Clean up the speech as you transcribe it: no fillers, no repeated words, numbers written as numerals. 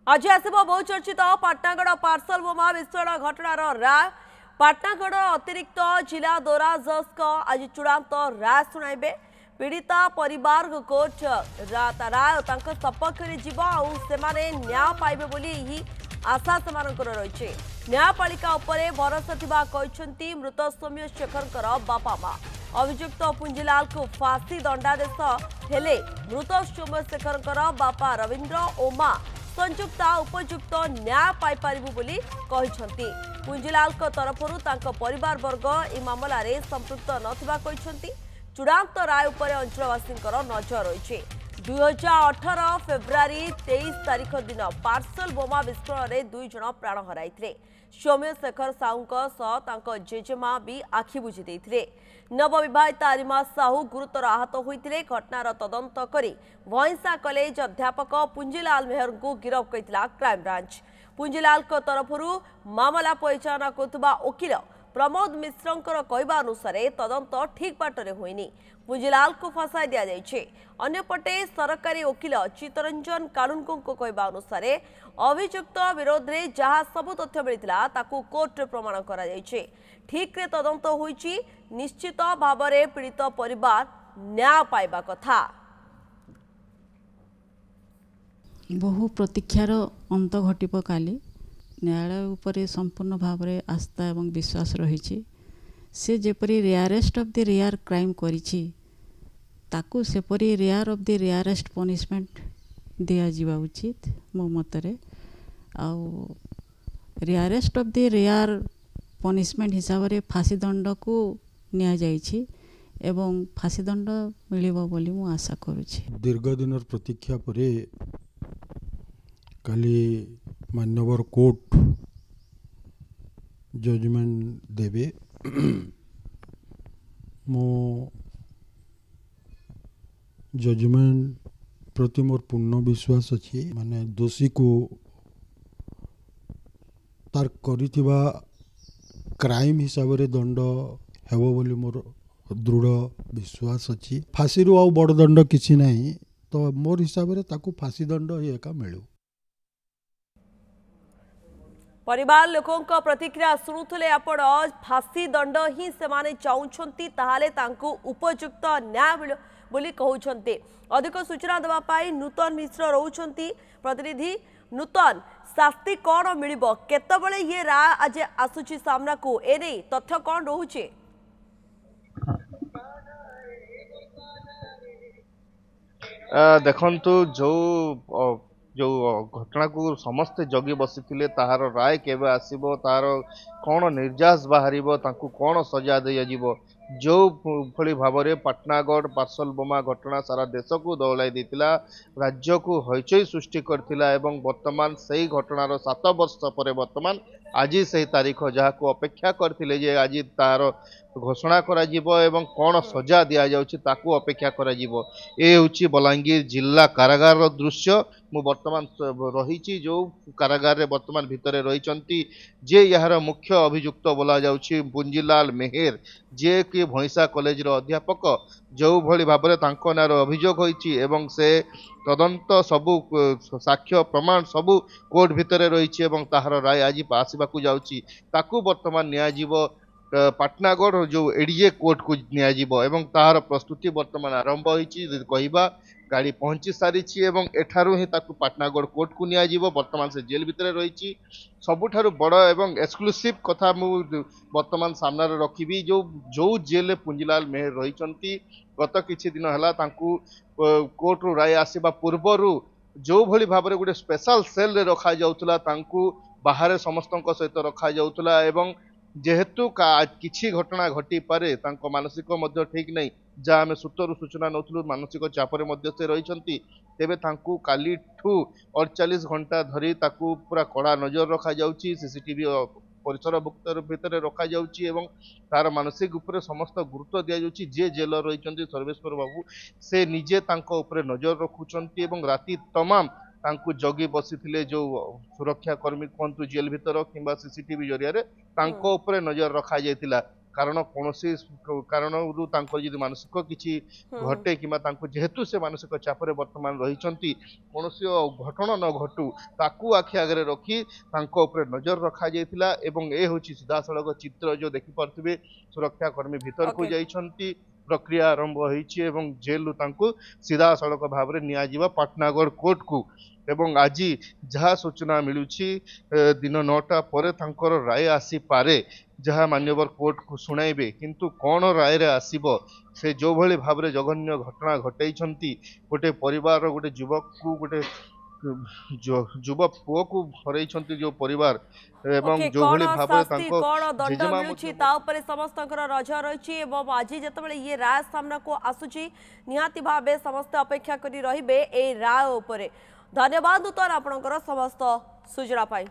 आज आसब बहुचर्चित पाटनागढ़ पार्सल बोमा विस्फोरण घटनार राय। पाटनागढ़ अतिरिक्त जिला दौरा जज आज चूड़ांत राय शुणाइबे। पीड़िता परिवार कोर्ट राय सपक्ष में न्याय पाइबे बोली ही आशा सेमानकर रही। न्यायपालिका उपरे भरोसा थिबा कहते मृत सौम्य शेखर बापा माँ। अभियुक्त पुंजीलाल को फांसी दंडादेश हेले मृत सौम्य शेखर बापा रवींद्र और माँ संयुक्ता उपयुक्त न्याय पाई पारिबु बोली कहिसंती। पुंजीलाल को तरफरु तांको परिवार वर्ग ए मामला रे संपृक्त नथिबा कहिसंती। चूड़ांत राय उपरे अंचलवासींकर नजर रही। 2018 फेब्रुआरी 23 तारीख दिन पार्सल बोमा विस्फोरण में 2 जन प्राण हराइथिले। सौम्य शेखर साहू जेजेमा भी आखि बुझी देइथिले। नवविवाहिता अरिमा साहू गुरुतर आहत होइथिले। घटनार तदंत करी भैंसा कॉलेज अध्यापक पुंजीलाल मेहर को गिरफ्त कइतिला क्राइम ब्रांच। पुंजीलाल को तरफरु मामला परिचालना करथुबा वकील प्रमोद मिश्रंकर कहवा अनुसार तदंत ठीक बाटरे होइनी। पुंजीलाल को फसाई दिया जाइछे। अन्यपटे सरकारी वकील चित्तरंजन कानुनगो को कहवा अनुसार अभियुक्त विरोध में जहाँ सबु तथ्य मिलता ताकू कोर्ट प्रमाण करा जाइछे। ठीक रे तदंत होइछि। निश्चित भावरे पीड़ित परिवार न्याय पाइबा कथा। बहु प्रतीक्षार अंत घटिब काली न्यायालय उपरे संपूर्ण भाव में आस्था एवं विश्वास रही। से जेपरी rarest of the rare crime करिछि ताकू सेपरी rare of the rarest punishment दिया जिबा उचित मो मतरे। आउ rarest of the rare punishment हिसाब से फांसी दंड को निया जाइछि एवं फांसी दंड मिलिबो बोली मु आशा करुछि। दीर्घ दिन प्रतीक्षा परे काली मान्यवर कोर्ट जजमेंट देवे। मो जजमेंट प्रति मोर पूर्ण विश्वास अच्छी। माने दोषी को तार करिथिबा क्राइम हिसाब रे दंड हेबो बोली मोर दृढ़ विश्वास अच्छी। फांसी रु आउ बड़ दंड किछि नहीं तो मोर हिसाब रे ताकू फांसी दंड ही एका मिलू। परिवार लोकों का प्रतिक्रिया शुणुले आपण फांसी दंड ही से चाहते ताहले तांकू उपयुक्त न्याय मिल बोली कहउछन्ते। अधिक सूचना देवा पाई नूतन मिश्र रहउछन्ती प्रतिनिधि। नूतन शास्ति कौन मिलिबो केतबेले ये राय आज आसुची सामना को एने तथ्य कौन रहउचे? देखंतु जो घटना को समस्ते जगी बसी ताहार राय केबे आसीबो तार कौन निर्यास बाहर कौन सजा दिज्व जो भली भाव में पाटनागढ़ पार्सल बोमा घटना सारा देश को दौलाई देतिला राज्य को हईचई सृष्टि करथिला एवं वर्तमान से घटनार 7 वर्ष पर वर्तमान आज से तारीख जहाँ को अपेक्षा करथिले जे आज तार घोषणा करा जिवो एवं कौन सजा दिया जाउछि ताकू अपेक्षा करा जिवो। ए होछि बलांगीर जिला कारागार दृश्य। मु वर्तमान रही जो कारागार रे वर्तमान भितरे रही जे यार मुख्य अभियुक्त बोला जाउछि पुंजीलाल मेहर जे कि भैंसा कॉलेज रो अध्यापक जो भली भाव में तांको नार अभियोग होइछि एवं से तदंत सबु साक्ष्य प्रमाण सबु कोर्ट भितरे रही एवं ताहार राय आज आसवाक जाउछि ताकू वर्तमान नियाजिवो पाटनागढ़ जो एडीजे कोर्ट को नियाजिवो एवं ताहार प्रस्तुति वर्तमान आरंभ होइछि कहिबा गाड़ी पहुंची सारी एवं एठारू ही ताकू पाटनागढ़ कोर्ट को नियाजिवो। वर्तमान से जेल भितरे रही सबुठारु बड़ एवं एक्सक्लूसिव कथा मु वर्तमान सामने रखिबी जो जो जेल पुंजीलाल मेहर रही गत किछि दिन हला तांकू कोर्ट रू राय आसीबा पूर्वरु जो भली भाव में गोटे स्पेशल सेल रे रखा जाउतला तांकू बाहर समस्तक सहित रखा जाउतला एवं जेहेतु किछि घटना घटी पारे तांको मानसिक मध्य ठीक नहीं जहाँ आम सूत्रु सूचना नौलु मानसिक चापर मध्य से रही तेबे तांकू काली ठू 48 घंटा धरी ताकू पूरा कड़ा नजर रखा जाउछि। सीसीटीवी परिसर भितर रखा जाउछि एवं तार मानसिक उपरे समस्त गुरुत्व दिया जाउछि। जे जेल रही सर्वेश्वर बाबू से निजे तांको उपरे नजर रखुचंती एवं राति तमाम तांकू जगी बसी जो सुरक्षा कर्मी कहतु जेल भितर कि सीसीटीवी जरिया तांको उपरे नजर रखा जाइतिला। कारण कौन कारण जदि मानसिक किसी घटे कि जेहेतु से मानसिक चापर वर्तमान रही कौन घटना न घटू ताकू आखि आगे रखी नजर रखा जाइथिला एवं ए होची सीधा सड़क चित्र जो देखि पारथिबे सुरक्षाकर्मी भीतर को जाइछंती प्रक्रिया आरंभ होईछि एवं जेल तांको सीधा सड़क भाव में नियाजिबा पाटनागढ़ कोर्ट को एवं आज जहाँ सूचना मिलूछि दिन 9टा पर तांकर राय आसी पारे जहाँ मान्यवर कोर्ट को सुनाइबे किंतु कौन राय रे आसीबो से जो भली भाव में जघन्य घटना घटाई गोटे परिवार गोटे युवक को गोटे युवक पुओ को हरई जो परिवार एवं जो भली भाव में तांको जेजेमा समस्तकर रजा रही आज जिते ये राय सामना को आसुची निहाती भावे समस्त अपेक्षा करी रहिबे ए राय उपरे। धन्यवाद नूतन आपणकर समस्त सूचना पाई।